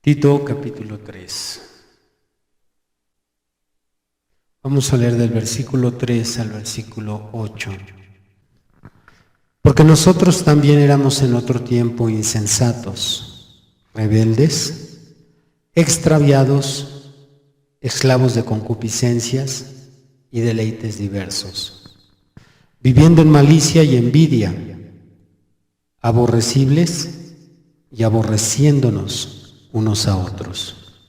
Tito capítulo 3. Vamos a leer del versículo 3 al versículo 8. Porque nosotros también éramos en otro tiempo insensatos, rebeldes, extraviados, esclavos de concupiscencias y deleites diversos, viviendo en malicia y envidia, aborrecibles y aborreciéndonos unos a otros.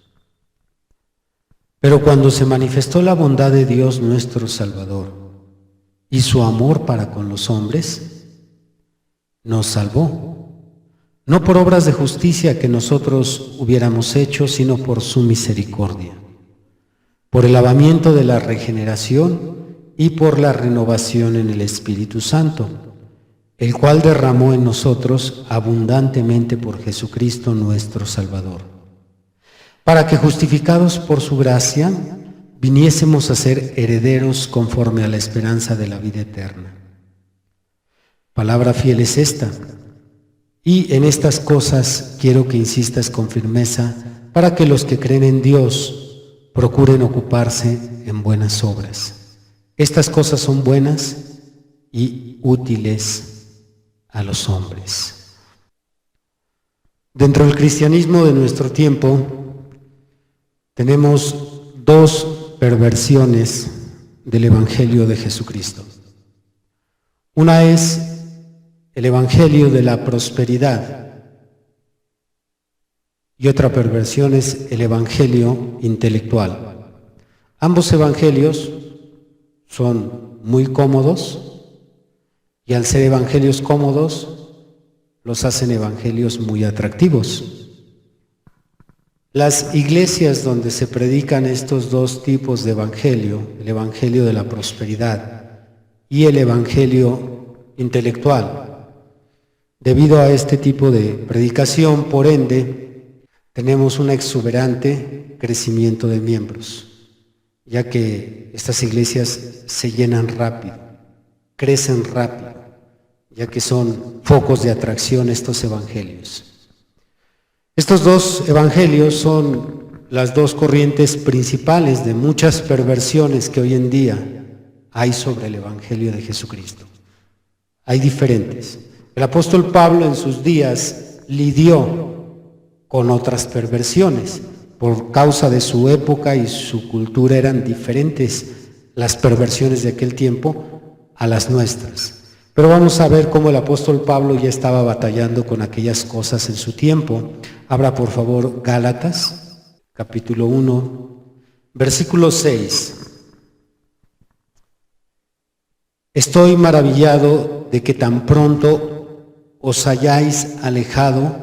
Pero cuando se manifestó la bondad de Dios nuestro Salvador y su amor para con los hombres, nos salvó, no por obras de justicia que nosotros hubiéramos hecho, sino por su misericordia, por el lavamiento de la regeneración y por la renovación en el Espíritu Santo, el cual derramó en nosotros abundantemente por Jesucristo nuestro Salvador, para que justificados por su gracia viniésemos a ser herederos conforme a la esperanza de la vida eterna. Palabra fiel es esta, y en estas cosas quiero que insistas con firmeza para que los que creen en Dios procuren ocuparse en buenas obras. Estas cosas son buenas y útiles a los hombres. Dentro del cristianismo de nuestro tiempo tenemos dos perversiones del Evangelio de Jesucristo. Una es el Evangelio de la prosperidad y otra perversión es el Evangelio intelectual. Ambos evangelios son muy cómodos y al ser evangelios cómodos los hacen evangelios muy atractivos. Las iglesias donde se predican estos dos tipos de evangelio, el evangelio de la prosperidad y el evangelio intelectual, debido a este tipo de predicación, por ende, tenemos un exuberante crecimiento de miembros, ya que estas iglesias se llenan rápido, crecen rápido, ya que son focos de atracción estos evangelios. Estos dos evangelios son las dos corrientes principales de muchas perversiones que hoy en día hay sobre el evangelio de Jesucristo. Hay diferentes. El apóstol Pablo en sus días lidió con otras perversiones. Por causa de su época y su cultura eran diferentes las perversiones de aquel tiempo a las nuestras. Pero vamos a ver cómo el apóstol Pablo ya estaba batallando con aquellas cosas en su tiempo. Abra por favor Gálatas, capítulo 1, versículo 6. Estoy maravillado de que tan pronto os hayáis alejado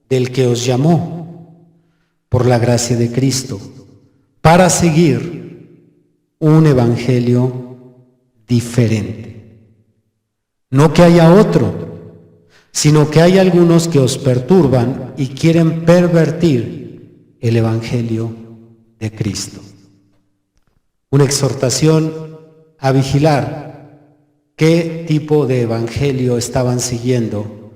del que os llamó por la gracia de Cristo, para seguir un evangelio diferente. No que haya otro, sino que hay algunos que os perturban y quieren pervertir el evangelio de Cristo. Una exhortación a vigilar qué tipo de evangelio estaban siguiendo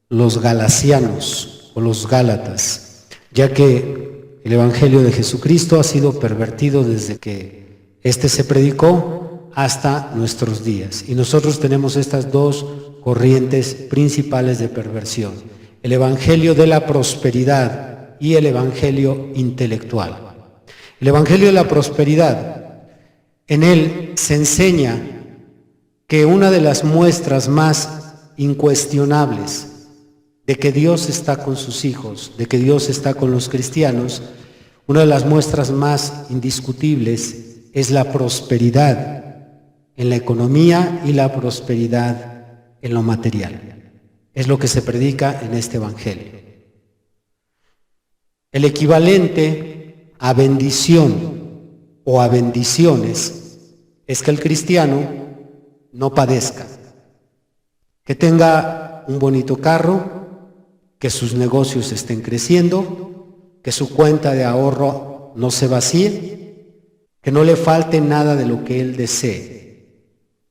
los galasianos o los gálatas, ya que el evangelio de Jesucristo ha sido pervertido desde que éste se predicó hasta nuestros días. Y nosotros tenemos estas dos corrientes principales de perversión: el evangelio de la prosperidad y el evangelio intelectual. El evangelio de la prosperidad, en él se enseña que una de las muestras más incuestionables de que Dios está con sus hijos, de que Dios está con los cristianos, una de las muestras más indiscutibles es la prosperidad en la economía y la prosperidad en lo material. Es lo que se predica en este evangelio. El equivalente a bendición o a bendiciones es que el cristiano no padezca, que tenga un bonito carro, que sus negocios estén creciendo, que su cuenta de ahorro no se vacíe, que no le falte nada de lo que él desee.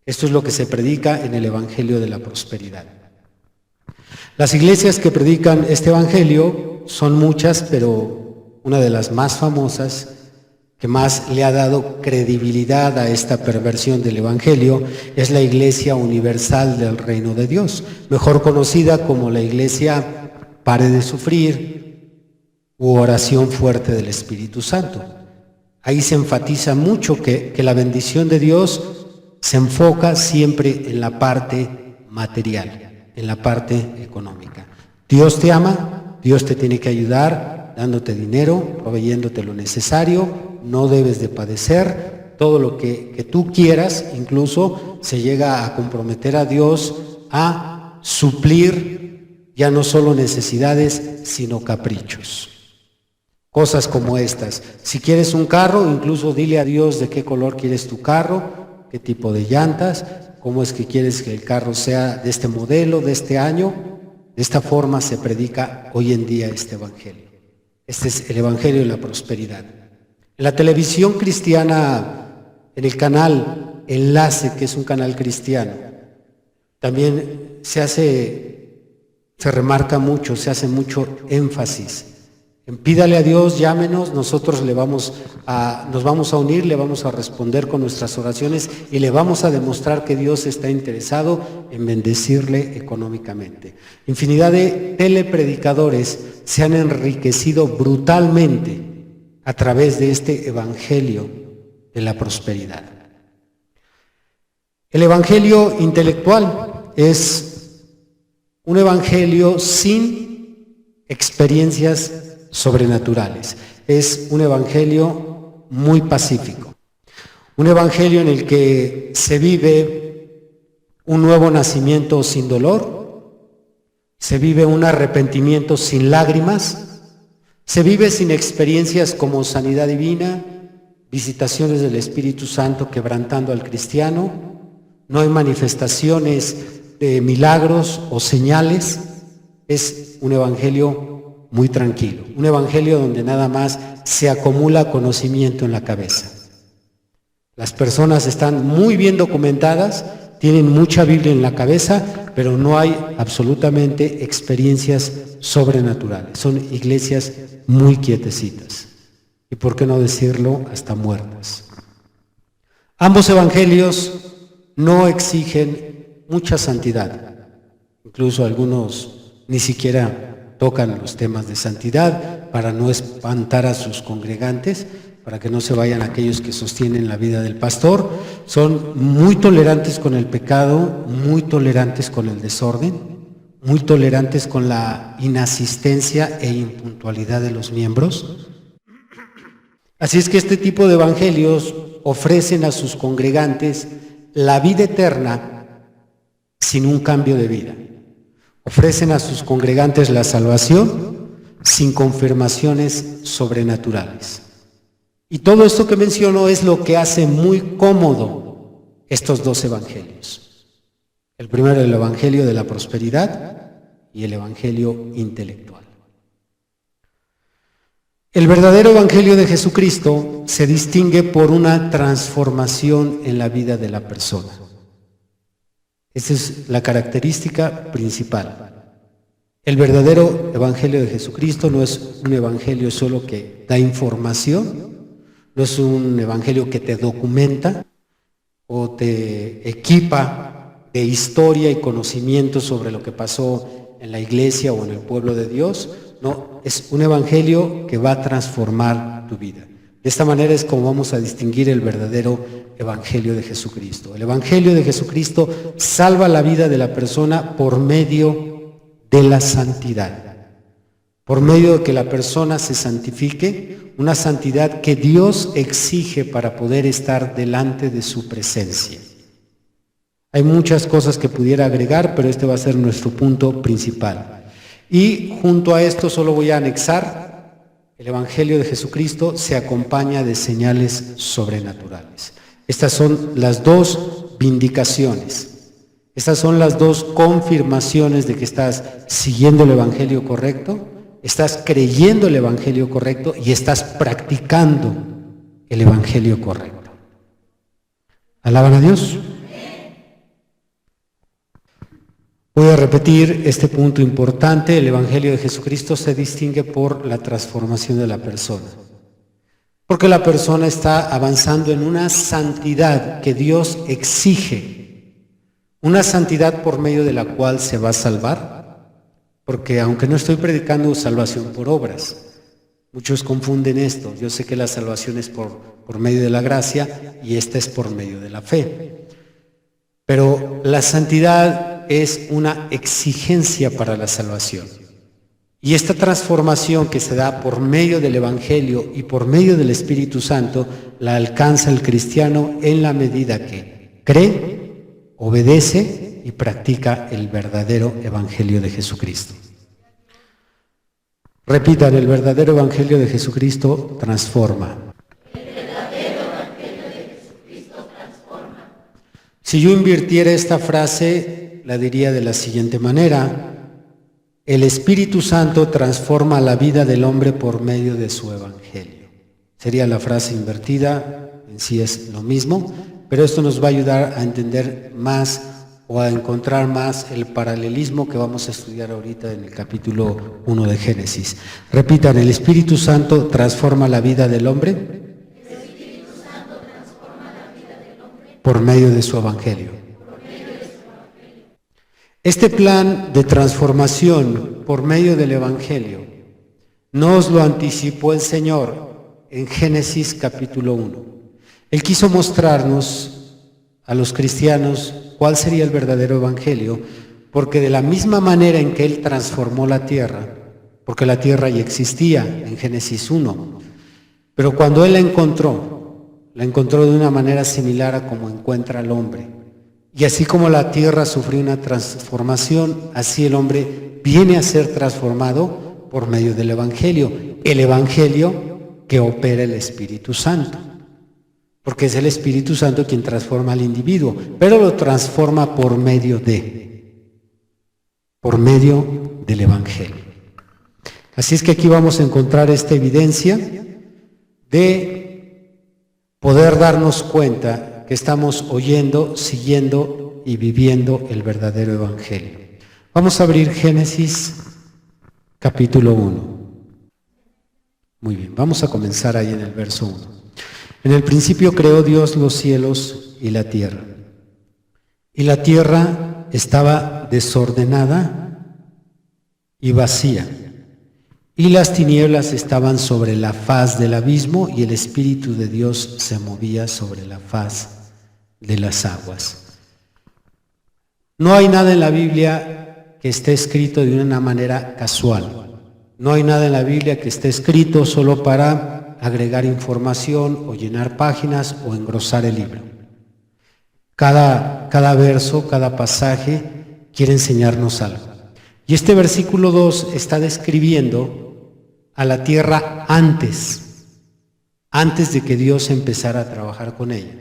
Esto es lo que se predica en el evangelio de la prosperidad. Las iglesias que predican este evangelio son muchas, pero una de las más famosas, que más le ha dado credibilidad a esta perversión del Evangelio, es la Iglesia Universal del Reino de Dios, mejor conocida como la Iglesia Pare de Sufrir u Oración Fuerte del Espíritu Santo. Ahí se enfatiza mucho que la bendición de Dios se enfoca siempre en la parte material, en la parte económica. Dios te ama, Dios te tiene que ayudar dándote dinero, proveyéndote lo necesario, no debes de padecer, todo lo que tú quieras, incluso se llega a comprometer a Dios a suplir ya no solo necesidades, sino caprichos. Cosas como estas. Si quieres un carro, incluso dile a Dios de qué color quieres tu carro, qué tipo de llantas, cómo es que quieres que el carro sea de este modelo, de este año. De esta forma se predica hoy en día este Evangelio. Este es el Evangelio de la prosperidad. En la televisión cristiana, en el canal Enlace, que es un canal cristiano, también se remarca mucho, se hace mucho énfasis. Pídale a Dios, llámenos, nosotros nos vamos a unir, le vamos a responder con nuestras oraciones y le vamos a demostrar que Dios está interesado en bendecirle económicamente. Infinidad de telepredicadores se han enriquecido brutalmente a través de este evangelio de la prosperidad. El evangelio intelectual es un evangelio sin experiencias sobrenaturales. Es un evangelio muy pacífico, un evangelio en el que se vive un nuevo nacimiento sin dolor, se vive un arrepentimiento sin lágrimas, se vive sin experiencias como sanidad divina, visitaciones del Espíritu Santo quebrantando al cristiano, no hay manifestaciones de milagros o señales. Es un evangelio muy tranquilo, un evangelio donde nada más se acumula conocimiento en la cabeza. Las personas están muy bien documentadas, tienen mucha Biblia en la cabeza, pero no hay absolutamente experiencias sobrenaturales. Son iglesias muy quietecitas y, por qué no decirlo, hasta muertas. Ambos evangelios no exigen mucha santidad, incluso algunos ni siquiera tocan los temas de santidad para no espantar a sus congregantes, para que no se vayan aquellos que sostienen la vida del pastor. Son muy tolerantes con el pecado, muy tolerantes con el desorden, muy tolerantes con la inasistencia e impuntualidad de los miembros. Así es que este tipo de evangelios ofrecen a sus congregantes la vida eterna sin un cambio de vida. Ofrecen a sus congregantes la salvación sin confirmaciones sobrenaturales. Y todo esto que menciono es lo que hace muy cómodo estos dos evangelios. El primero, el evangelio de la prosperidad, y el evangelio intelectual. El verdadero evangelio de Jesucristo se distingue por una transformación en la vida de la persona. Esa es la característica principal. El verdadero evangelio de Jesucristo no es un evangelio solo que da información, no es un evangelio que te documenta o te equipa de historia y conocimiento sobre lo que pasó en la iglesia o en el pueblo de Dios. No, es un evangelio que va a transformar tu vida. De esta manera es como vamos a distinguir el verdadero evangelio de Jesucristo. El evangelio de Jesucristo salva la vida de la persona por medio de la santidad, por medio de que la persona se santifique, una santidad que Dios exige para poder estar delante de su presencia. Hay muchas cosas que pudiera agregar, pero este va a ser nuestro punto principal. Y junto a esto solo voy a anexar: el evangelio de Jesucristo se acompaña de señales sobrenaturales. Estas son las dos vindicaciones, estas son las dos confirmaciones de que estás siguiendo el evangelio correcto, estás creyendo el evangelio correcto y estás practicando el evangelio correcto. ¿Alaban a Dios? Voy a repetir este punto importante. El Evangelio de Jesucristo se distingue por la transformación de la persona. Porque la persona está avanzando en una santidad que Dios exige. Una santidad por medio de la cual se va a salvar. Porque aunque no estoy predicando salvación por obras, muchos confunden esto. Yo sé que la salvación es por medio de la gracia y esta es por medio de la fe. Pero la santidad es una exigencia para la salvación. Y esta transformación que se da por medio del Evangelio y por medio del Espíritu Santo la alcanza el cristiano en la medida que cree, obedece y practica el verdadero Evangelio de Jesucristo. Repitan, el verdadero Evangelio de Jesucristo transforma. Si yo invirtiera esta frase, la diría de la siguiente manera: el Espíritu Santo transforma la vida del hombre por medio de su Evangelio. Sería la frase invertida, en sí es lo mismo, pero esto nos va a ayudar a entender más o a encontrar más el paralelismo que vamos a estudiar ahorita en el capítulo 1 de Génesis. Repitan, el Espíritu Santo transforma la vida del hombre por medio de su Evangelio. Este plan de transformación por medio del Evangelio nos lo anticipó el Señor en Génesis capítulo 1. Él quiso mostrarnos a los cristianos cuál sería el verdadero Evangelio, porque de la misma manera en que Él transformó la tierra, porque la tierra ya existía en Génesis 1, pero cuando Él la encontró de una manera similar a como encuentra al hombre. Y así como la tierra sufrió una transformación, así el hombre viene a ser transformado por medio del Evangelio. El Evangelio que opera el Espíritu Santo. Porque es el Espíritu Santo quien transforma al individuo, pero lo transforma por medio del Evangelio. Así es que aquí vamos a encontrar esta evidencia de poder darnos cuenta que estamos oyendo, siguiendo y viviendo el verdadero Evangelio. Vamos a abrir Génesis capítulo 1. Muy bien, vamos a comenzar ahí en el verso 1. En el principio creó Dios los cielos y la tierra. Y la tierra estaba desordenada y vacía. Y las tinieblas estaban sobre la faz del abismo y el Espíritu de Dios se movía sobre la faz de las aguas. No hay nada en la Biblia que esté escrito de una manera casual. No hay nada en la Biblia que esté escrito solo para agregar información o llenar páginas o engrosar el libro. Cada verso, cada pasaje quiere enseñarnos algo. Y este versículo 2 está describiendo a la tierra antes de que Dios empezara a trabajar con ella.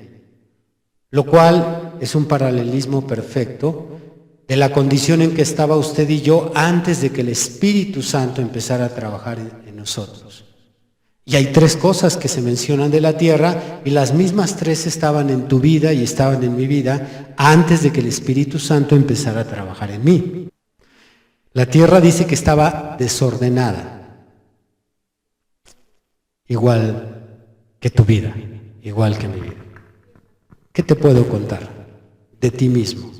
Lo cual es un paralelismo perfecto de la condición en que estaba usted y yo antes de que el Espíritu Santo empezara a trabajar en nosotros. Y hay 3 cosas que se mencionan de la tierra y las mismas 3 estaban en tu vida y estaban en mi vida antes de que el Espíritu Santo empezara a trabajar en mí. La tierra dice que estaba desordenada. Igual que tu vida, igual que mi vida. ¿Qué te puedo contar de ti mismo?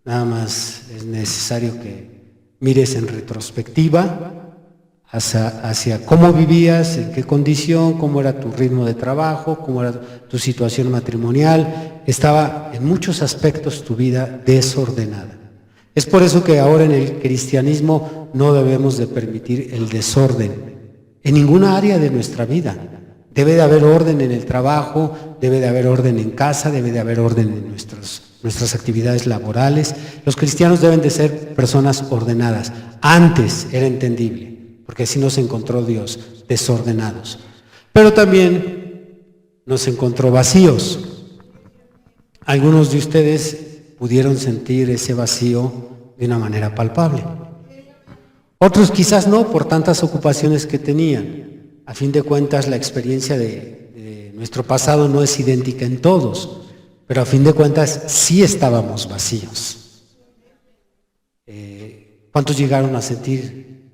Nada más es necesario que mires en retrospectiva hacia cómo vivías, en qué condición, cómo era tu ritmo de trabajo, cómo era tu situación matrimonial. Estaba en muchos aspectos tu vida desordenada. Es por eso que ahora en el cristianismo no debemos de permitir el desorden en ninguna área de nuestra vida. Debe de haber orden en el trabajo, debe de haber orden en casa, debe de haber orden en nuestras actividades laborales. Los cristianos deben de ser personas ordenadas. Antes era entendible, porque así nos encontró Dios, desordenados. Pero también nos encontró vacíos. Algunos de ustedes pudieron sentir ese vacío de una manera palpable. Otros quizás no, por tantas ocupaciones que tenían. A fin de cuentas, la experiencia de nuestro pasado no es idéntica en todos, pero a fin de cuentas sí estábamos vacíos. ¿Cuántos llegaron a sentir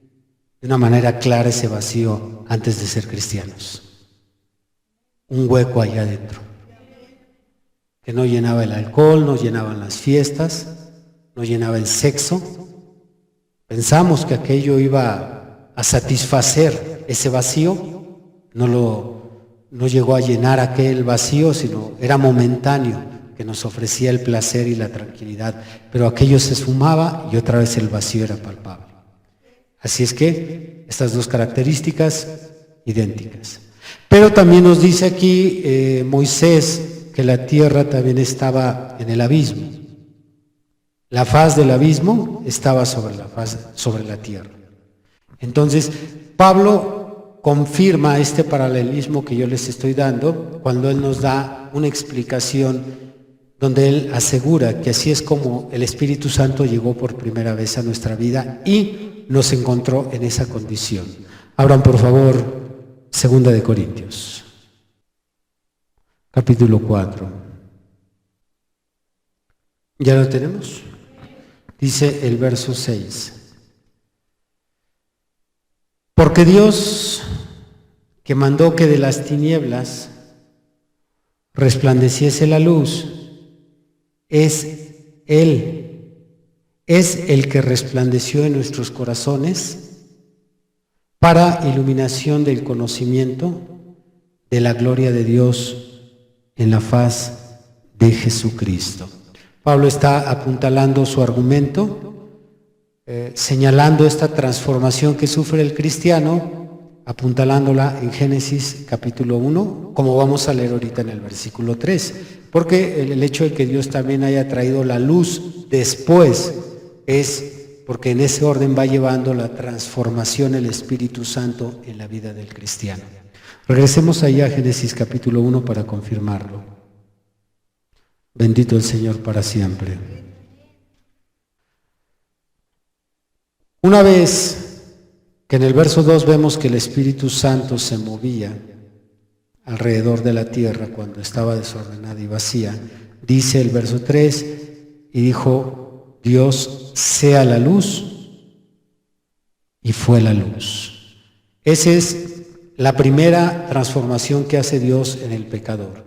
de una manera clara ese vacío antes de ser cristianos? Un hueco allá adentro, que no llenaba el alcohol, no llenaban las fiestas, no llenaba el sexo. Pensamos que aquello iba a satisfacer ese vacío, no llegó a llenar aquel vacío, sino era momentáneo, que nos ofrecía el placer y la tranquilidad, pero aquello se esfumaba y otra vez el vacío era palpable. Así es que estas dos características idénticas. Pero también nos dice aquí Moisés que la tierra también estaba en el abismo. La faz del abismo estaba sobre la tierra. Entonces, Pablo confirma este paralelismo que yo les estoy dando cuando él nos da una explicación donde él asegura que así es como el Espíritu Santo llegó por primera vez a nuestra vida y nos encontró en esa condición. Abran por favor 2 de Corintios, capítulo 4. ¿Ya lo tenemos? Dice el verso 6. Porque Dios, que mandó que de las tinieblas resplandeciese la luz, es el que resplandeció en nuestros corazones para iluminación del conocimiento de la gloria de Dios en la faz de Jesucristo. Pablo está apuntalando su argumento, señalando esta transformación que sufre el cristiano, apuntalándola en Génesis capítulo 1, como vamos a leer ahorita en el versículo 3, porque el hecho de que Dios también haya traído la luz después es porque en ese orden va llevando la transformación el Espíritu Santo en la vida del cristiano. Regresemos allá a Génesis capítulo 1 para confirmarlo. Bendito el Señor para siempre. Una vez que en el verso 2 vemos que el Espíritu Santo se movía alrededor de la tierra cuando estaba desordenada y vacía, dice el verso 3, y dijo Dios, sea la luz, y fue la luz. Esa es la primera transformación que hace Dios en el pecador.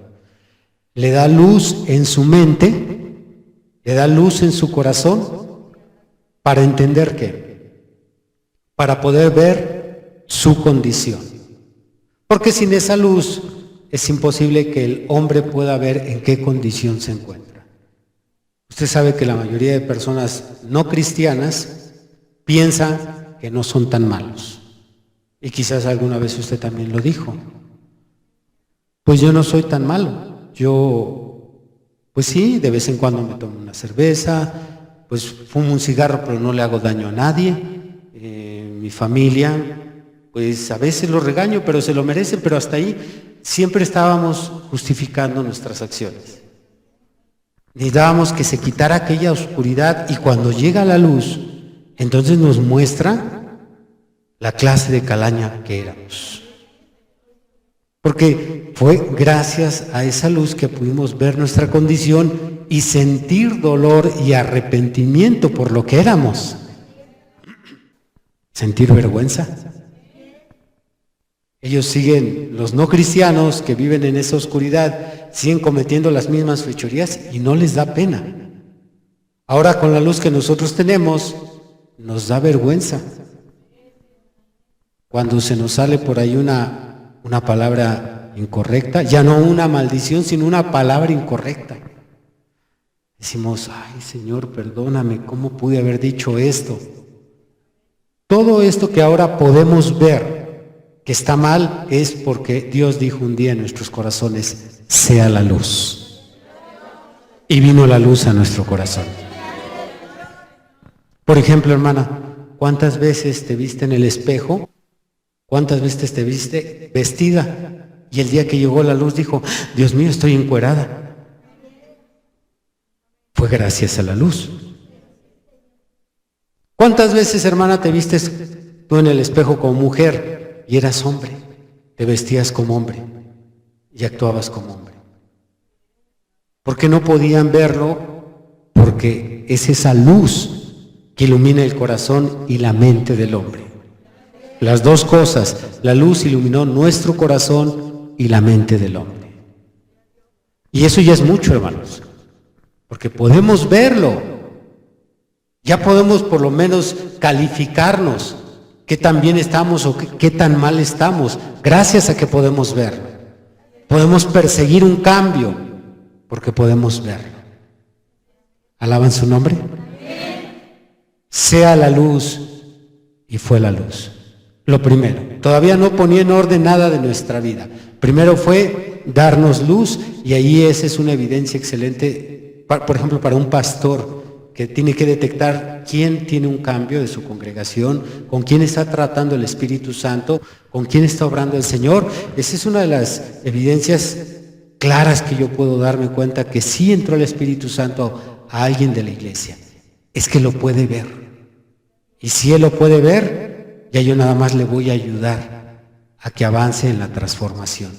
Le da luz en su mente, le da luz en su corazón, para entender qué, para poder ver su condición. Porque sin esa luz es imposible que el hombre pueda ver en qué condición se encuentra. Usted sabe que la mayoría de personas no cristianas piensan que no son tan malos. Y quizás alguna vez usted también lo dijo. Pues yo no soy tan malo. Yo, pues sí, de vez en cuando me tomo una cerveza, pues fumo un cigarro, pero no le hago daño a nadie. Mi familia, pues a veces lo regaño, pero se lo merecen, pero hasta ahí siempre estábamos justificando nuestras acciones. Necesitábamos que se quitara aquella oscuridad y cuando llega la luz, entonces nos muestra la clase de calaña que éramos. Porque fue gracias a esa luz que pudimos ver nuestra condición y sentir dolor y arrepentimiento por lo que éramos. Sentir vergüenza. Ellos siguen, los no cristianos que viven en esa oscuridad, siguen cometiendo las mismas fechorías y no les da pena. Ahora con la luz que nosotros tenemos, nos da vergüenza. Cuando se nos sale por ahí una palabra incorrecta, ya no una maldición, sino una palabra incorrecta. Decimos, ay Señor, perdóname, ¿cómo pude haber dicho esto? Todo esto que ahora podemos ver que está mal es porque Dios dijo un día en nuestros corazones, sea la luz. Y vino la luz a nuestro corazón. Por ejemplo, hermana, ¿cuántas veces te viste en el espejo? ¿Cuántas veces te viste vestida? Y el día que llegó la luz dijo, Dios mío, estoy encuerada. Fue gracias a la luz. ¿Cuántas veces, hermana, te vistes tú en el espejo como mujer y eras hombre? Te vestías como hombre y actuabas como hombre. ¿Por qué no podían verlo? Porque es esa luz que ilumina el corazón y la mente del hombre. Las dos cosas, la luz iluminó nuestro corazón y la mente del hombre. Y eso ya es mucho, hermanos, porque podemos verlo. Ya podemos por lo menos calificarnos qué tan bien estamos o qué tan mal estamos, gracias a que podemos verlo. Podemos perseguir un cambio porque podemos verlo. ¿Alaban su nombre? Sea la luz, y fue la luz. Lo primero, todavía no ponía en orden nada de nuestra vida. Primero fue darnos luz, y ahí esa es una evidencia excelente, por ejemplo, para un pastor que tiene que detectar quién tiene un cambio de su congregación, con quién está tratando el Espíritu Santo, con quién está obrando el Señor. Esa es una de las evidencias claras que yo puedo darme cuenta que sí entró el Espíritu Santo a alguien de la iglesia. Es que lo puede ver. Y si él lo puede ver, ya yo nada más le voy a ayudar a que avance en la transformación.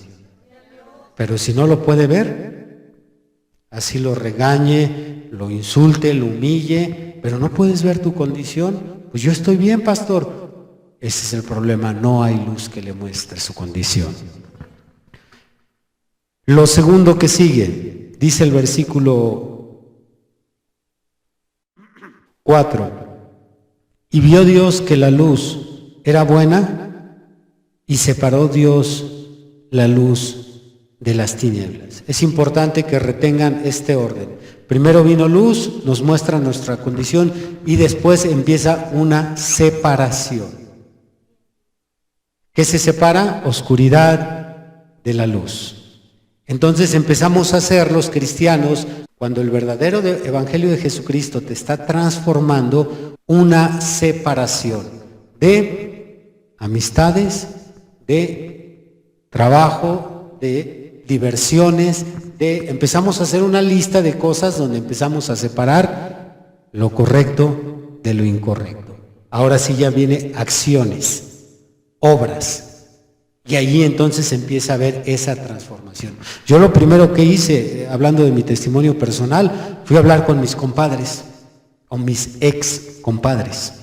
Pero si no lo puede ver, así lo regañe, lo insulte, lo humille, pero no puedes ver tu condición. Pues yo estoy bien, pastor. Ese es el problema, no hay luz que le muestre su condición. Lo segundo que sigue, dice el versículo 4. Y vio Dios que la luz era buena, y separó Dios la luz de las tinieblas. Es importante que retengan este orden. Primero vino luz, nos muestra nuestra condición, y después empieza una separación. ¿Qué se separa? Oscuridad de la luz. Entonces empezamos a ser los cristianos, cuando el verdadero evangelio de Jesucristo te está transformando, una separación de amistades, de trabajo, de diversiones, empezamos a hacer una lista de cosas donde empezamos a separar lo correcto de lo incorrecto. Ahora sí ya viene acciones, obras. Y allí entonces empieza a haber esa transformación. Yo lo primero que hice, hablando de mi testimonio personal, fui a hablar con mis compadres, con mis ex compadres.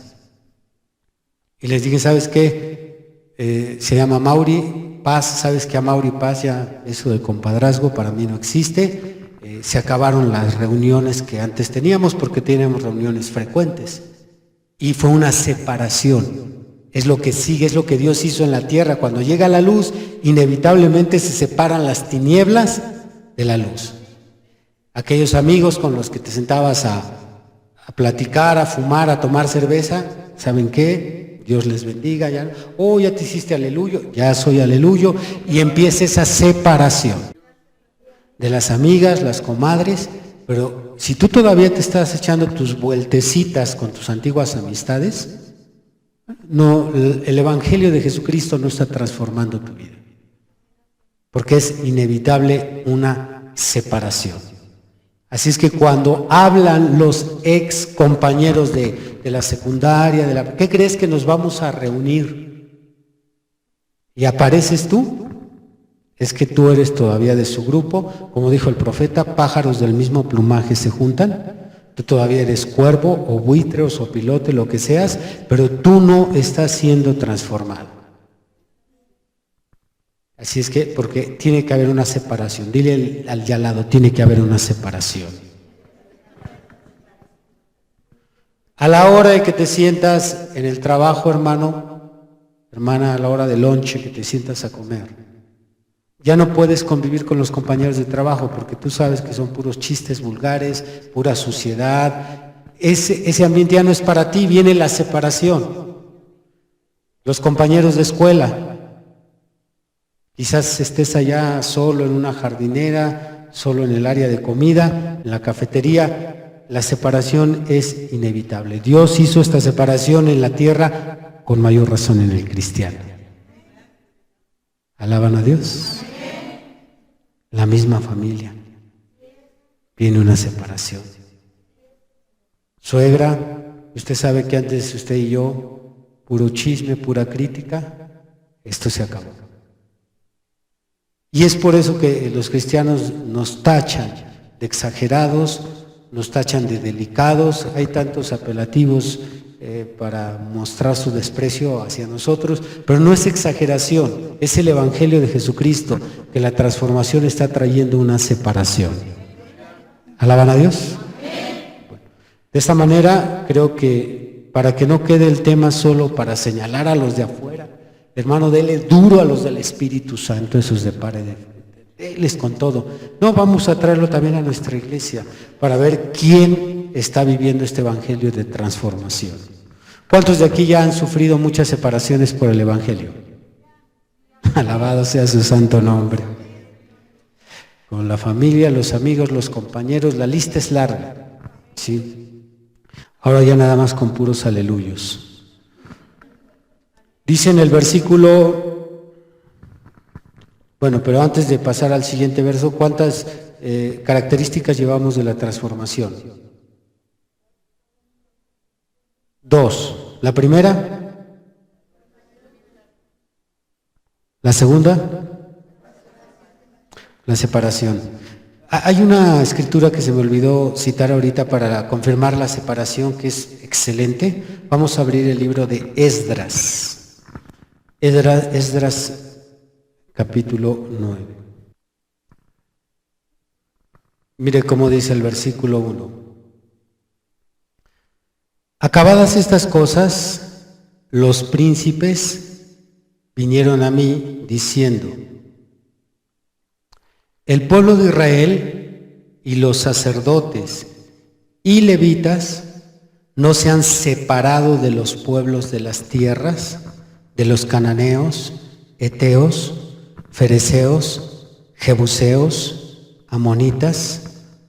Y les dije, ¿sabes qué? Se llama Mauri Paz, ¿sabes qué? A Mauri Paz ya eso de compadrazgo para mí no existe. Se acabaron las reuniones que antes teníamos porque teníamos reuniones frecuentes. Y fue una separación. Es lo que sigue, es lo que Dios hizo en la tierra. Cuando llega la luz, inevitablemente se separan las tinieblas de la luz. Aquellos amigos con los que te sentabas a platicar, a fumar, a tomar cerveza, ¿saben qué? Dios les bendiga. Ya te hiciste aleluyo, ya soy aleluyo. Y empieza esa separación de las amigas, las comadres. Pero si tú todavía te estás echando tus vueltecitas con tus antiguas amistades, no, el evangelio de Jesucristo no está transformando tu vida, porque es inevitable una separación. Así es que cuando hablan los ex compañeros de la secundaria, ¿qué crees que nos vamos a reunir? Y apareces tú, es que tú eres todavía de su grupo, como dijo el profeta, pájaros del mismo plumaje se juntan. Tú todavía eres cuervo o buitre o sopilote, lo que seas, pero tú no estás siendo transformado. Así es que, porque tiene que haber una separación. Dile al de al lado, tiene que haber una separación. A la hora de que te sientas en el trabajo, hermano, hermana, a la hora del lonche que te sientas a comer, ya no puedes convivir con los compañeros de trabajo porque tú sabes que son puros chistes vulgares, pura suciedad. Ese ambiente ya no es para ti, viene la separación. Los compañeros de escuela, quizás estés allá solo en una jardinera, solo en el área de comida, en la cafetería. La separación es inevitable. Dios hizo esta separación en la tierra, con mayor razón en el cristiano. ¿Alaban a Dios? La misma familia. Viene una separación. Suegra, usted sabe que antes usted y yo, puro chisme, pura crítica, esto se acabó. Y es por eso que los cristianos nos tachan de exagerados, nos tachan de delicados, hay tantos apelativos para mostrar su desprecio hacia nosotros, pero no es exageración, es el Evangelio de Jesucristo, que la transformación está trayendo una separación. ¿Alaban a Dios? Bueno, de esta manera, creo que para que no quede el tema solo para señalar a los de afuera, hermano, dele duro a los del Espíritu Santo, esos de pare déles con todo. No, vamos a traerlo también a nuestra iglesia para ver quién está viviendo este Evangelio de transformación. ¿Cuántos de aquí ya han sufrido muchas separaciones por el Evangelio? Alabado sea su santo nombre. Con la familia, los amigos, los compañeros, la lista es larga, ¿sí? Ahora ya nada más con puros aleluyos. Dice en el versículo, bueno, pero antes de pasar al siguiente verso, ¿cuántas características llevamos de la transformación? 2. La primera. La segunda. La separación. Hay una escritura que se me olvidó citar ahorita para confirmar la separación, que es excelente. Vamos a abrir el libro de Esdras. Esdras capítulo 9. Mire cómo dice el versículo 1. Acabadas estas cosas, los príncipes vinieron a mí diciendo: el pueblo de Israel y los sacerdotes y levitas no se han separado de los pueblos de las tierras, de los cananeos, heteos, fereceos, jebuseos, amonitas,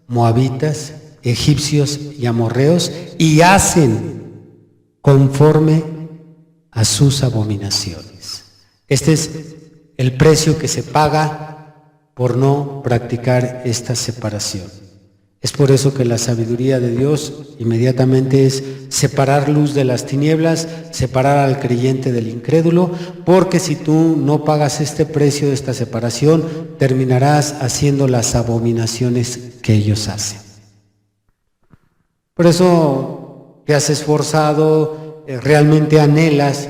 moabitas, egipcios y amorreos, y hacen conforme a sus abominaciones. Este es el precio que se paga por no practicar esta separación. Es por eso que la sabiduría de Dios inmediatamente es separar luz de las tinieblas, separar al creyente del incrédulo, porque si tú no pagas este precio de esta separación, terminarás haciendo las abominaciones que ellos hacen. Por eso te has esforzado, realmente anhelas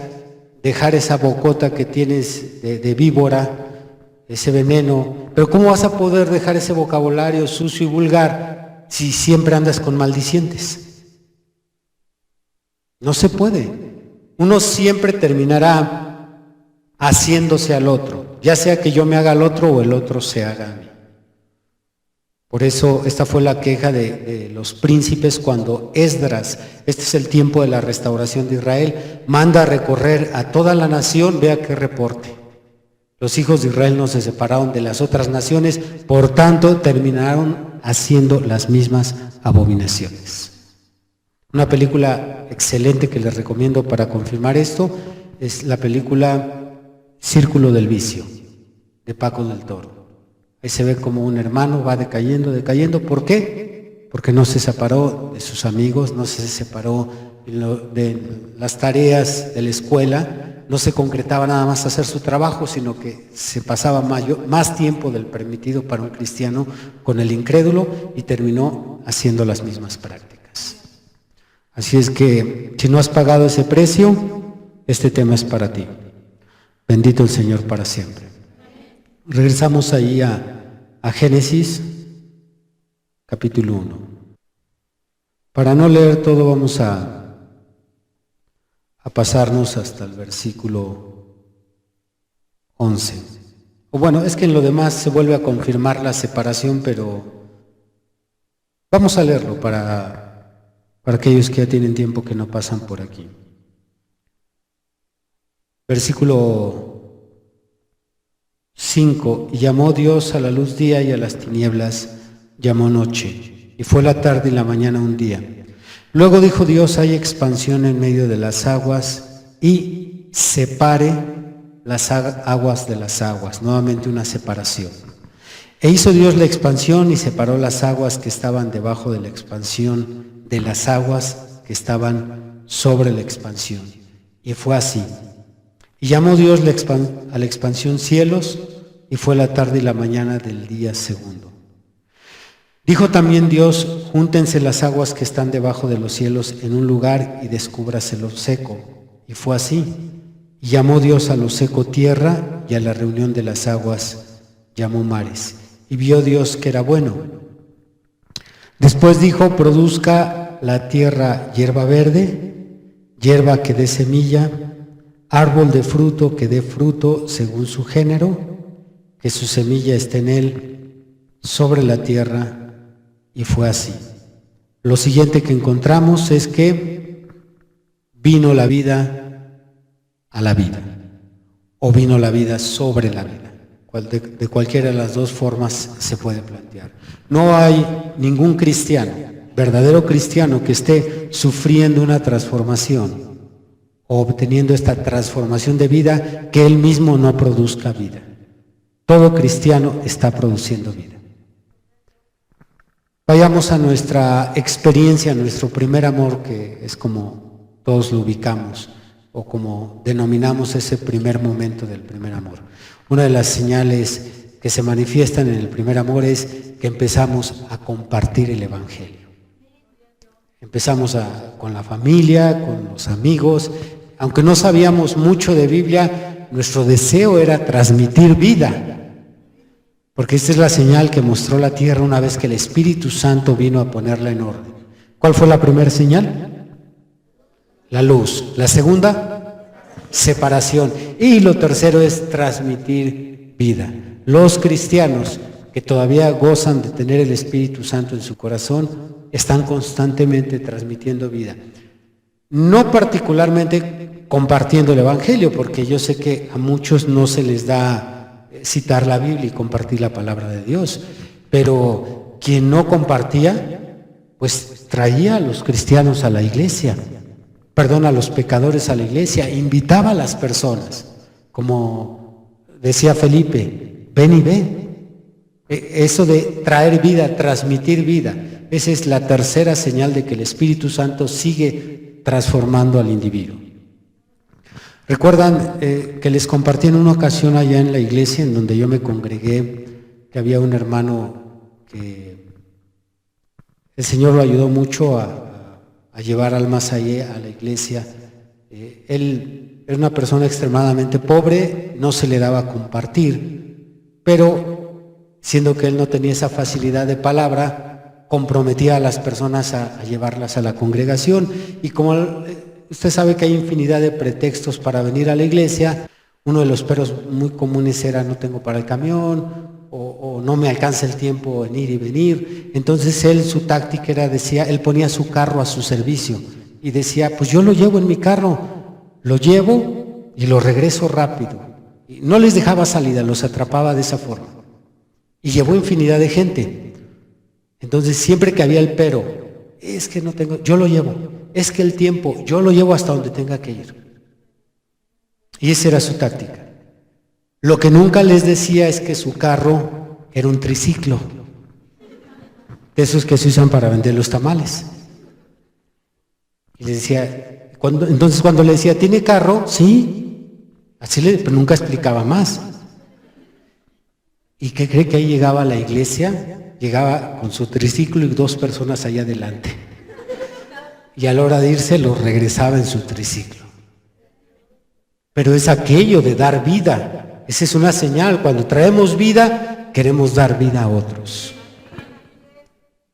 dejar esa bocota que tienes de víbora, ese veneno, pero ¿cómo vas a poder dejar ese vocabulario sucio y vulgar si siempre andas con maldicientes? No se puede. Uno siempre terminará haciéndose al otro, ya sea que yo me haga al otro o el otro se haga a mí. Por eso esta fue la queja de los príncipes cuando Esdras, este es el tiempo de la restauración de Israel, manda a recorrer a toda la nación, vea qué reporte. Los hijos de Israel no se separaron de las otras naciones, por tanto terminaron haciendo las mismas abominaciones. Una película excelente que les recomiendo para confirmar esto es la película Círculo del Vicio, de Paco del Toro. Ahí se ve como un hermano va decayendo. ¿Por qué? Porque no se separó de sus amigos, no se separó de las tareas de la escuela, no se concretaba nada más hacer su trabajo, sino que se pasaba más tiempo del permitido para un cristiano con el incrédulo y terminó haciendo las mismas prácticas. Así es que si no has pagado ese precio, este tema es para ti. Bendito el Señor para siempre. Regresamos ahí a Génesis, capítulo 1. Para no leer todo, vamos a pasarnos hasta el versículo 11. O bueno, es que en lo demás se vuelve a confirmar la separación, pero vamos a leerlo para aquellos que ya tienen tiempo que no pasan por aquí. Versículo 5. Y llamó Dios a la luz día y a las tinieblas llamó noche, y fue la tarde y la mañana un día. Luego dijo Dios: hay expansión en medio de las aguas y separe las aguas de las aguas. Nuevamente una separación. E hizo Dios la expansión y separó las aguas que estaban debajo de la expansión de las aguas que estaban sobre la expansión. Y fue así. Y llamó Dios a la expansión cielos, y fue la tarde y la mañana del día segundo. Dijo también Dios: júntense las aguas que están debajo de los cielos en un lugar y descúbrase lo seco. Y fue así. Y llamó Dios a lo seco tierra, y a la reunión de las aguas llamó mares. Y vio Dios que era bueno. Después dijo: produzca la tierra hierba verde, hierba que dé semilla, árbol de fruto que dé fruto según su género, que su semilla esté en él, sobre la tierra. Y fue así. Lo siguiente que encontramos es que vino la vida a la vida, o vino la vida sobre la vida. De cualquiera de las dos formas se puede plantear. No hay ningún cristiano, verdadero cristiano, que esté sufriendo una transformación o obteniendo esta transformación de vida que él mismo no produzca vida. Todo cristiano está produciendo vida. Vayamos a nuestra experiencia, nuestro primer amor, que es como todos lo ubicamos, o como denominamos ese primer momento del primer amor. Una de las señales que se manifiestan en el primer amor es que empezamos a compartir el Evangelio. Empezamos con la familia, con los amigos. Aunque no sabíamos mucho de Biblia, nuestro deseo era transmitir vida. Porque esta es la señal que mostró la tierra una vez que el Espíritu Santo vino a ponerla en orden. ¿Cuál fue la primera señal? La luz. La segunda, separación. Y lo tercero es transmitir vida. Los cristianos que todavía gozan de tener el Espíritu Santo en su corazón están constantemente transmitiendo vida. No particularmente compartiendo el Evangelio, porque yo sé que a muchos no se les da citar la Biblia y compartir la palabra de Dios, pero quien no compartía, pues traía a los cristianos a la iglesia, a los pecadores a la iglesia, invitaba a las personas, como decía Felipe: ven y ve. Eso de traer vida, transmitir vida, esa es la tercera señal de que el Espíritu Santo sigue transformando al individuo. Recuerdan que les compartí en una ocasión allá en la iglesia en donde yo me congregué, que había un hermano que el Señor lo ayudó mucho a llevar almas allí a la iglesia. Él era una persona extremadamente pobre, no se le daba a compartir, pero siendo que él no tenía esa facilidad de palabra, comprometía a las personas a llevarlas a la congregación. Y como usted sabe que hay infinidad de pretextos para venir a la iglesia, uno de los peros muy comunes era: no tengo para el camión, o no me alcanza el tiempo en ir y venir. Entonces él, su táctica era, él ponía su carro a su servicio y decía: pues yo lo llevo en mi carro, lo llevo y lo regreso rápido. Y no les dejaba salida, los atrapaba de esa forma. Y llevó infinidad de gente. Entonces siempre que había el pero: es que no tengo, yo lo llevo. Es que el tiempo, yo lo llevo hasta donde tenga que ir. Y esa era su táctica. Lo que nunca les decía es que su carro era un triciclo, de esos que se usan para vender los tamales. Y les decía, entonces cuando le decía: ¿tiene carro? Sí. Así pero nunca explicaba más. ¿Y qué cree? Que ahí llegaba a la iglesia, llegaba con su triciclo y 2 personas allá adelante. Y a la hora de irse los regresaba en su triciclo. Pero es aquello de dar vida. Esa es una señal. Cuando traemos vida, queremos dar vida a otros.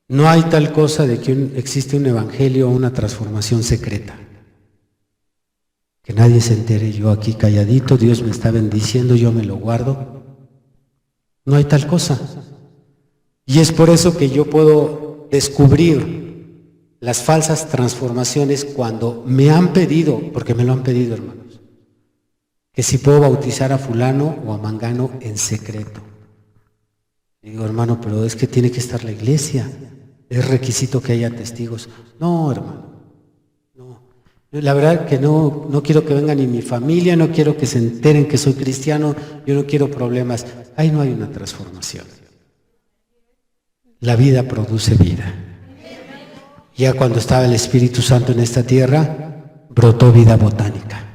No hay tal cosa de que existe un evangelio o una transformación secreta. Que nadie se entere, yo aquí calladito, Dios me está bendiciendo, yo me lo guardo. No hay tal cosa. Y es por eso que yo puedo descubrir las falsas transformaciones cuando me han pedido, porque me lo han pedido, hermanos, que si puedo bautizar a fulano o a mangano en secreto. Y digo: hermano, pero es que tiene que estar la iglesia, es requisito que haya testigos. No, hermano, no. La verdad que no quiero que venga ni mi familia, no quiero que se enteren que soy cristiano, yo no quiero problemas. Ahí no hay una transformación. La vida produce vida. Ya cuando estaba el Espíritu Santo en esta tierra, brotó vida botánica.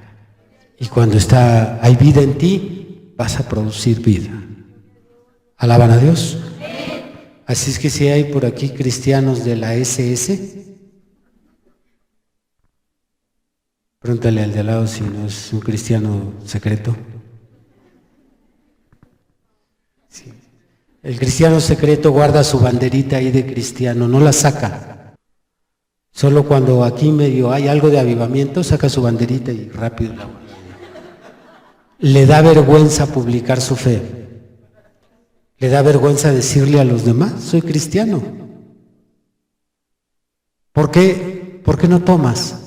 Y cuando hay vida en ti, vas a producir vida. ¿Alaban a Dios? Así es que si hay por aquí cristianos de la SS, pregúntale al de al lado si no es un cristiano secreto. Sí. El cristiano secreto guarda su banderita ahí de cristiano, no la saca. Solo cuando aquí medio hay algo de avivamiento, saca su banderita y rápido la guarda. Le da vergüenza publicar su fe. Le da vergüenza decirle a los demás, soy cristiano. ¿Por qué? ¿Por qué no tomas?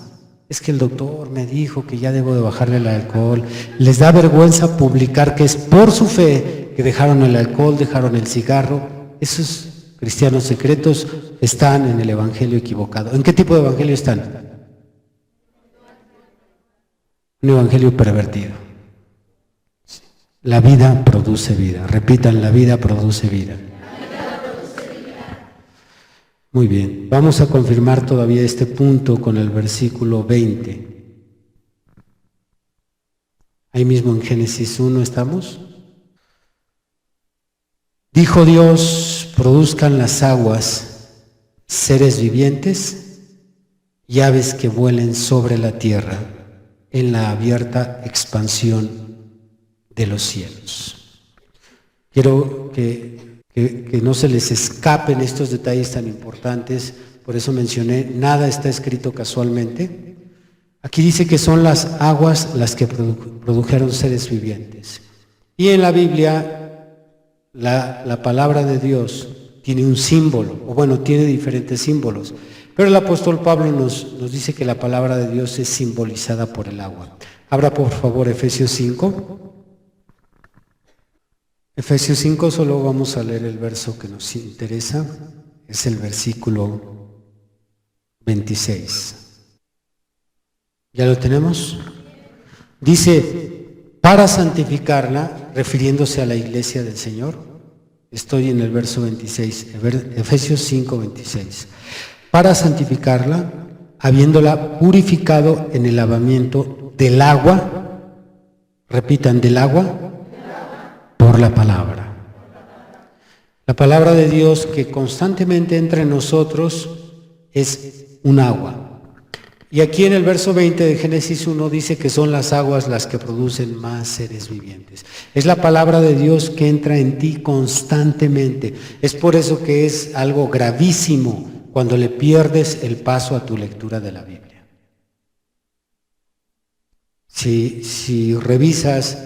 Es que el doctor me dijo que ya debo de bajarle el alcohol. Les da vergüenza publicar que es por su fe que dejaron el alcohol, dejaron el cigarro. Esos cristianos secretos están en el evangelio equivocado. ¿En qué tipo de evangelio están? Un evangelio pervertido. La vida produce vida. Repitan, la vida produce vida. Muy bien, vamos a confirmar todavía este punto con el versículo 20. Ahí mismo en Génesis 1 estamos. Dijo Dios, produzcan las aguas seres vivientes y aves que vuelen sobre la tierra en la abierta expansión de los cielos. Quiero que no se les escapen estos detalles tan importantes, por eso mencioné, nada está escrito casualmente. Aquí dice que son las aguas las que produjeron seres vivientes. Y en la Biblia, la palabra de Dios tiene un símbolo, o bueno, tiene diferentes símbolos, pero el apóstol Pablo nos dice que la palabra de Dios es simbolizada por el agua. Abra por favor Efesios 5. Efesios 5, solo vamos a leer el verso que nos interesa, es el versículo 26. ¿Ya lo tenemos? Dice, para santificarla, refiriéndose a la iglesia del Señor, estoy en el verso 26, Efesios 5, 26. Para santificarla, habiéndola purificado en el lavamiento del agua, repitan, del agua, por la palabra. La palabra de Dios que constantemente entra en nosotros es un agua. Y aquí en el verso 20 de Génesis 1 dice que son las aguas las que producen más seres vivientes. Es la palabra de Dios que entra en ti constantemente. Es por eso que es algo gravísimo cuando le pierdes el paso a tu lectura de la Biblia. Si revisas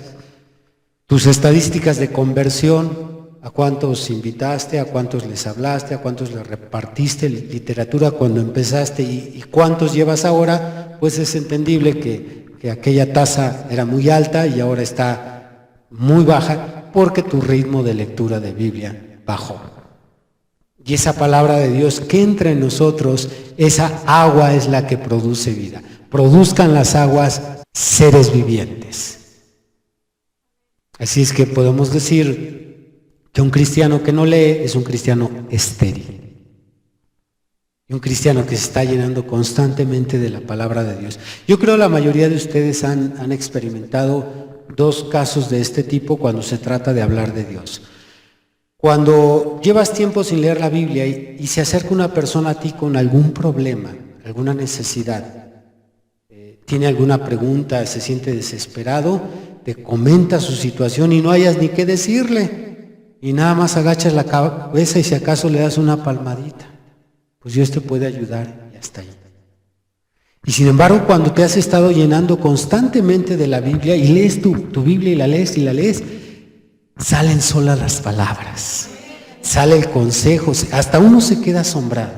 tus estadísticas de conversión, a cuántos invitaste, a cuántos les hablaste, a cuántos les repartiste literatura cuando empezaste y cuántos llevas ahora, pues es entendible que aquella tasa era muy alta y ahora está muy baja porque tu ritmo de lectura de Biblia bajó. Y esa palabra de Dios que entra en nosotros, esa agua es la que produce vida. Produzcan las aguas seres vivientes. Así es que podemos decir que un cristiano que no lee es un cristiano estéril. Y un cristiano que se está llenando constantemente de la palabra de Dios. Yo creo que la mayoría de ustedes han experimentado dos casos de este tipo cuando se trata de hablar de Dios. Cuando llevas tiempo sin leer la Biblia y se acerca una persona a ti con algún problema, alguna necesidad, tiene alguna pregunta, se siente desesperado, te comenta su situación y no hayas ni qué decirle y nada más agachas la cabeza y si acaso le das una palmadita, pues Dios te puede ayudar y hasta ahí. Y sin embargo, cuando te has estado llenando constantemente de la Biblia y lees tu Biblia y la lees, salen solas las palabras, sale el consejo, hasta uno se queda asombrado.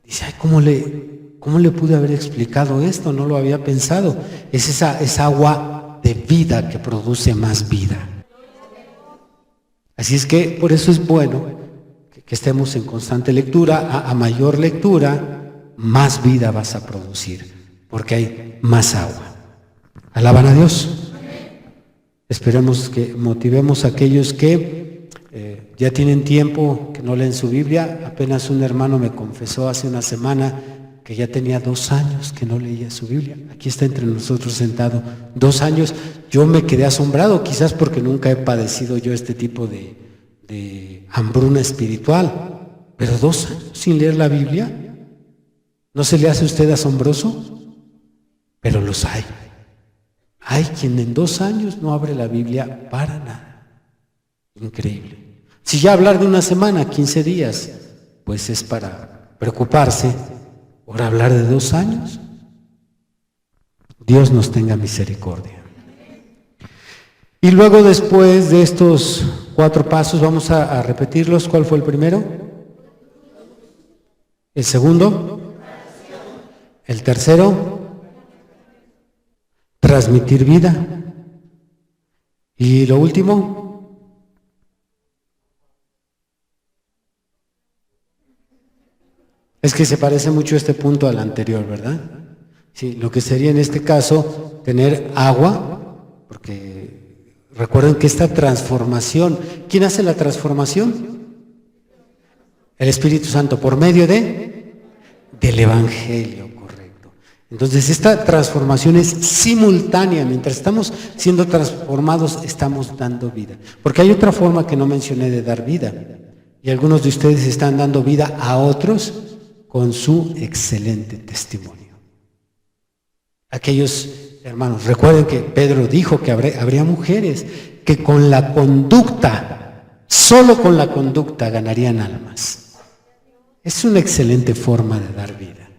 Dice, ay, ¿cómo le pude haber explicado esto? No lo había pensado. Es esa agua de vida que produce más vida. Así es que por eso es bueno que estemos en constante lectura. A mayor lectura, más vida vas a producir, porque hay más agua. ¿Alaban a Dios? Esperemos que motivemos a aquellos que ya tienen tiempo que no leen su Biblia. Apenas un hermano me confesó hace una semana que ya tenía 2 años que no leía su Biblia. Aquí está entre nosotros sentado. 2 años. Yo me quedé asombrado, quizás porque nunca he padecido yo este tipo de de hambruna espiritual, pero 2 años sin leer la Biblia, ¿no se le hace a usted asombroso? Pero los hay. Hay quien en 2 años no abre la Biblia para nada. Increíble. Si ya hablar de una semana, 15 días, pues es para preocuparse. Por hablar de 2 años, Dios nos tenga misericordia. Y luego, después de estos 4 pasos, vamos a repetirlos. ¿Cuál fue el primero? ¿El segundo? ¿El tercero? Transmitir vida. ¿Y lo último? Es que se parece mucho este punto al anterior, ¿verdad? Sí, lo que sería en este caso tener agua, porque recuerden que esta transformación, ¿quién hace la transformación? El Espíritu Santo, por medio del Evangelio, correcto. Entonces esta transformación es simultánea, mientras estamos siendo transformados, estamos dando vida. Porque hay otra forma que no mencioné de dar vida, y algunos de ustedes están dando vida a otros con su excelente testimonio. Aquellos hermanos, recuerden que Pedro dijo que habría mujeres que con la conducta, solo con la conducta ganarían almas. Es una excelente forma de dar vida.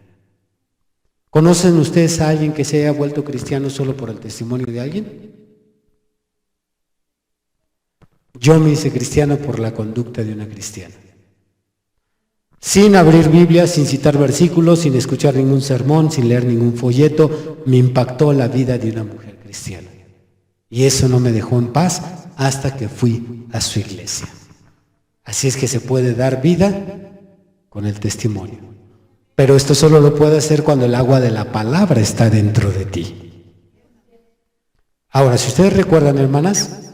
¿Conocen ustedes a alguien que se haya vuelto cristiano solo por el testimonio de alguien? Yo me hice cristiano por la conducta de una cristiana. Sin abrir Biblia, sin citar versículos, sin escuchar ningún sermón, sin leer ningún folleto, me impactó la vida de una mujer cristiana. Y eso no me dejó en paz hasta que fui a su iglesia. Así es que se puede dar vida con el testimonio. Pero esto solo lo puede hacer cuando el agua de la palabra está dentro de ti. Ahora, si ustedes recuerdan, hermanas,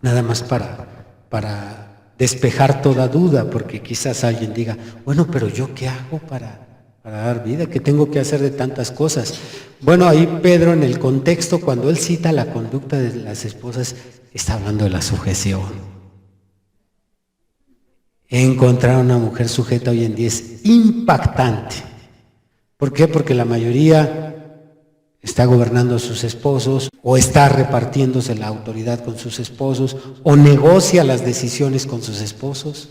nada más para despejar toda duda, porque quizás alguien diga, bueno, pero ¿yo qué hago para dar vida? ¿Qué tengo que hacer de tantas cosas? Bueno, ahí Pedro, en el contexto, cuando él cita la conducta de las esposas, está hablando de la sujeción. Encontrar a una mujer sujeta hoy en día es impactante. ¿Por qué? Porque la mayoría está gobernando a sus esposos, o está repartiéndose la autoridad con sus esposos, o negocia las decisiones con sus esposos.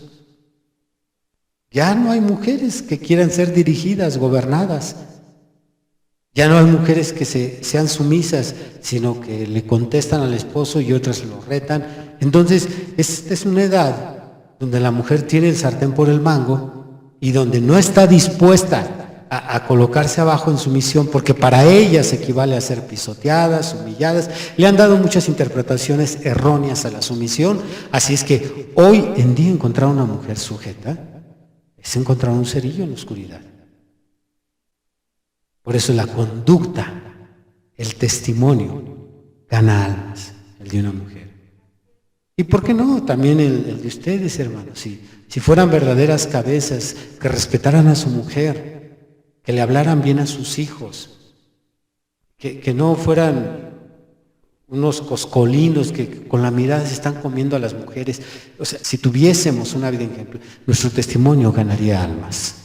Ya no hay mujeres que quieran ser dirigidas, gobernadas. Ya no hay mujeres que sean sumisas, sino que le contestan al esposo y otras lo retan. Entonces, esta es una edad donde la mujer tiene el sartén por el mango y donde no está dispuesta a colocarse abajo en sumisión, porque para ellas equivale a ser pisoteadas, humilladas. Le han dado muchas interpretaciones erróneas a la sumisión. Así es que hoy en día encontrar una mujer sujeta es encontrar un cerillo en la oscuridad. Por eso la conducta, el testimonio, gana almas, el de una mujer. ¿Y por qué no? También el de ustedes, hermanos. Si fueran verdaderas cabezas, que respetaran a su mujer, que le hablaran bien a sus hijos, que no fueran unos coscolinos que con la mirada se están comiendo a las mujeres. O sea, si tuviésemos una vida ejemplo, nuestro testimonio ganaría almas.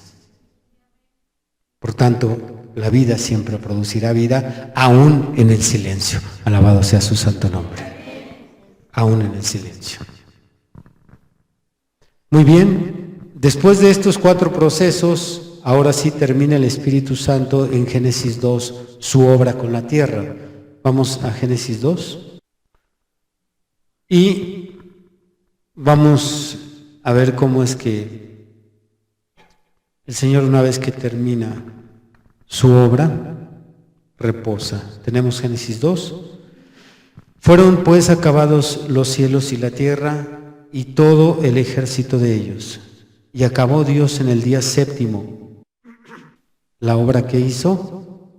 Por tanto, la vida siempre producirá vida, aún en el silencio. Alabado sea su santo nombre. Aún en el silencio. Muy bien, después de estos 4 procesos, ahora sí termina el Espíritu Santo en Génesis 2, su obra con la tierra. Vamos a Génesis 2 y vamos a ver cómo es que el Señor, una vez que termina su obra, reposa. Tenemos Génesis 2. Fueron pues acabados los cielos y la tierra y todo el ejército de ellos. Y acabó Dios en el día 7º la obra que hizo,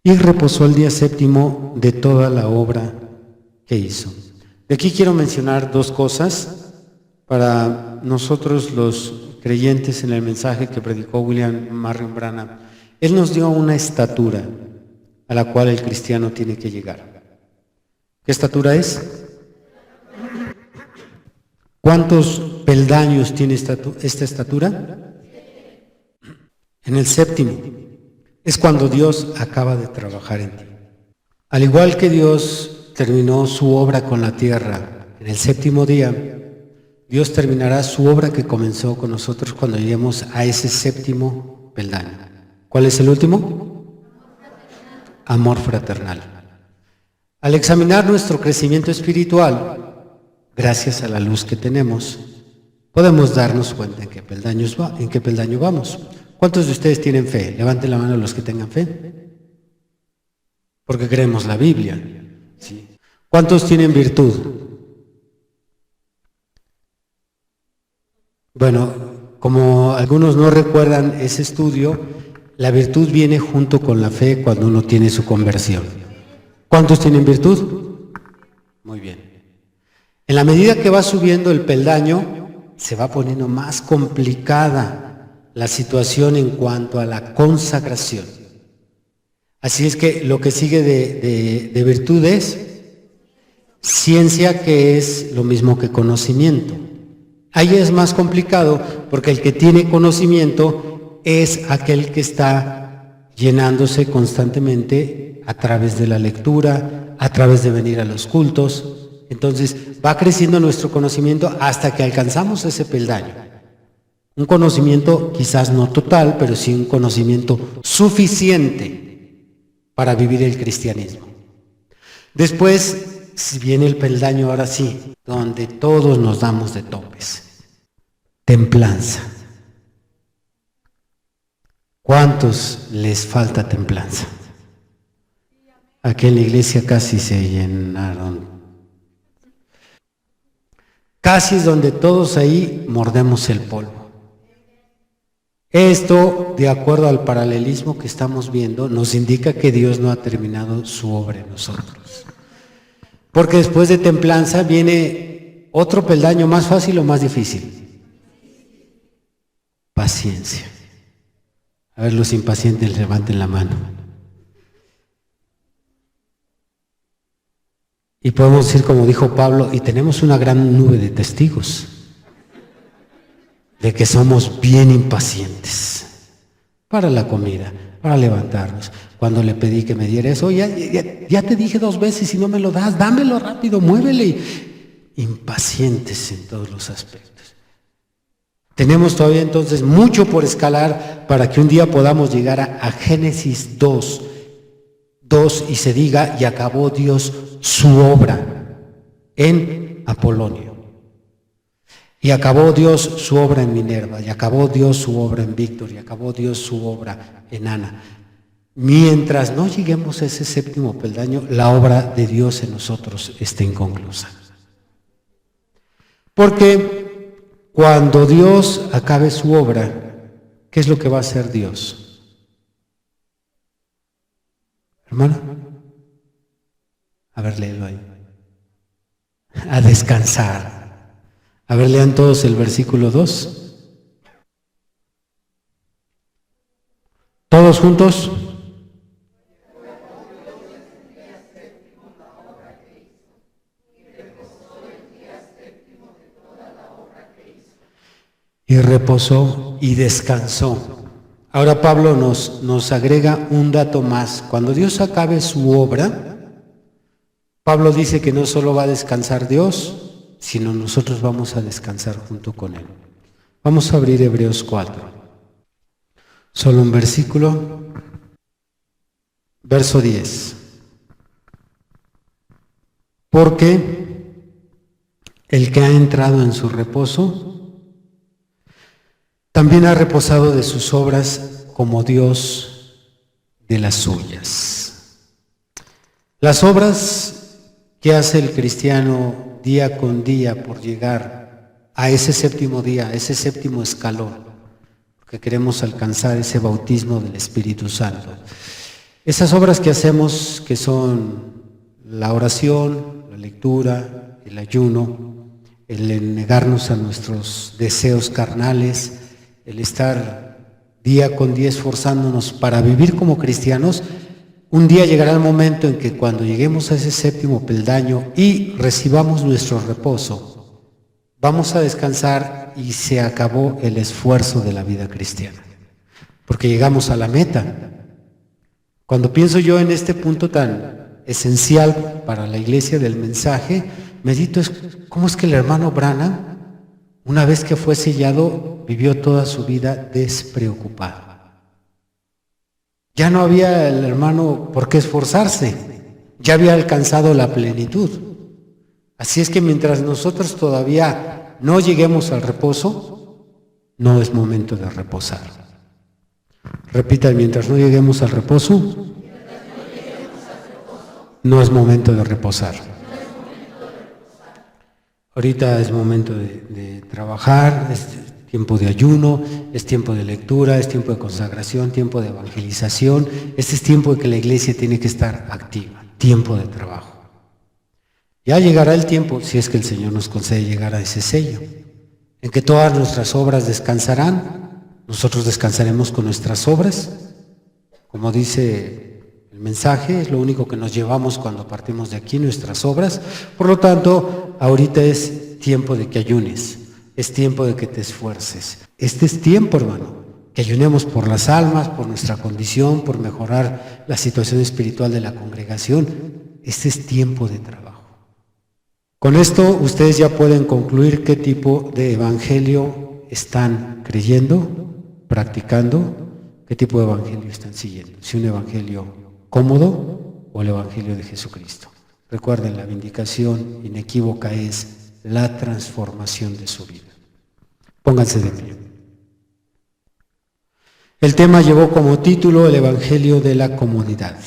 y reposó el día 7º de toda la obra que hizo. De aquí quiero mencionar 2 cosas para nosotros los creyentes en el mensaje que predicó William Marion Branham. Él nos dio una estatura a la cual el cristiano tiene que llegar. ¿Qué estatura es? ¿Cuántos peldaños tiene esta estatura? En el séptimo. Es cuando Dios acaba de trabajar en ti. Al igual que Dios terminó su obra con la tierra en el séptimo día, Dios terminará su obra que comenzó con nosotros cuando lleguemos a ese séptimo peldaño. ¿Cuál es el último? Amor fraternal. Al examinar nuestro crecimiento espiritual, gracias a la luz que tenemos, podemos darnos cuenta en qué peldaño vamos. ¿Cuántos de ustedes tienen fe? Levanten la mano los que tengan fe. Porque creemos la Biblia. ¿Sí? ¿Cuántos tienen virtud? Bueno, como algunos no recuerdan ese estudio, la virtud viene junto con la fe cuando uno tiene su conversión. ¿Cuántos tienen virtud? Muy bien. En la medida que va subiendo el peldaño, se va poniendo más complicada la situación en cuanto a la consagración. Así es que lo que sigue de virtud es ciencia, que es lo mismo que conocimiento. Ahí es más complicado porque el que tiene conocimiento es aquel que está llenándose constantemente a través de la lectura, a través de venir a los cultos. Entonces va creciendo nuestro conocimiento hasta que alcanzamos ese peldaño. Un conocimiento quizás no total, pero sí un conocimiento suficiente para vivir el cristianismo. Después viene el peldaño, ahora sí, donde todos nos damos de topes. Templanza. ¿Cuántos les falta templanza? Aquí en la iglesia casi se llenaron. Casi es donde todos ahí mordemos el polvo. Esto, de acuerdo al paralelismo que estamos viendo, nos indica que Dios no ha terminado su obra en nosotros. Porque después de templanza viene otro peldaño, más fácil o más difícil. Paciencia. A ver, los impacientes levanten la mano. Y podemos decir, como dijo Pablo, y tenemos una gran nube de testigos de que somos bien impacientes para la comida, para levantarnos. Cuando le pedí que me diera eso, ya te dije 2 veces, si no me lo das, dámelo rápido, muévele. Impacientes en todos los aspectos. Tenemos todavía entonces mucho por escalar para que un día podamos llegar a Génesis 2 y se diga, y acabó Dios su obra en Apolonio. Y acabó Dios su obra en Minerva, y acabó Dios su obra en Víctor, y acabó Dios su obra en Ana. Mientras no lleguemos a ese séptimo peldaño, la obra de Dios en nosotros está inconclusa. Porque cuando Dios acabe su obra, ¿qué es lo que va a hacer Dios? Hermano, a ver, léelo ahí. A descansar. A ver, lean todos el versículo 2. ¿Todos juntos? Y reposó y descansó. Ahora Pablo nos agrega un dato más. Cuando Dios acabe su obra, Pablo dice que no solo va a descansar Dios, sino nosotros vamos a descansar junto con Él. Vamos a abrir Hebreos 4. Solo un versículo. Verso 10. Porque el que ha entrado en su reposo también ha reposado de sus obras como Dios de las suyas. Las obras que hace el cristiano día con día por llegar a ese séptimo día, a ese séptimo escalón, porque queremos alcanzar ese bautismo del Espíritu Santo. Esas obras que hacemos, que son la oración, la lectura, el ayuno, el negarnos a nuestros deseos carnales, el estar día con día esforzándonos para vivir como cristianos, Un día llegará el momento en que cuando lleguemos a ese séptimo peldaño y recibamos nuestro reposo, vamos a descansar y se acabó el esfuerzo de la vida cristiana, porque llegamos a la meta. Cuando pienso yo en este punto tan esencial para la iglesia del mensaje, medito cómo es que el hermano Branham, una vez que fue sellado, vivió toda su vida despreocupado. Ya no había el hermano por qué esforzarse, ya había alcanzado la plenitud. Así es que mientras nosotros todavía no lleguemos al reposo, no es momento de reposar. Repitan, mientras no lleguemos al reposo, no es momento de reposar. Ahorita es momento de trabajar, es tiempo de ayuno, es tiempo de lectura, es tiempo de consagración, tiempo de evangelización. Este es tiempo en que la iglesia tiene que estar activa, tiempo de trabajo. Ya llegará el tiempo, si es que el Señor nos concede llegar a ese sello, en que todas nuestras obras descansarán, nosotros descansaremos con nuestras obras, como dice el mensaje, es lo único que nos llevamos cuando partimos de aquí, nuestras obras. Por lo tanto, ahorita es tiempo de que ayunes, es tiempo de que te esfuerces. Este es tiempo, hermano, que ayunemos por las almas, por nuestra condición, por mejorar la situación espiritual de la congregación. Este es tiempo de trabajo. Con esto ustedes ya pueden concluir qué tipo de evangelio están creyendo, practicando, qué tipo de evangelio están siguiendo. Si un evangelio cómodo o el evangelio de Jesucristo. Recuerden, la vindicación inequívoca es la transformación de su vida. Pónganse de pie. El tema llevó como título el evangelio de la comodidad.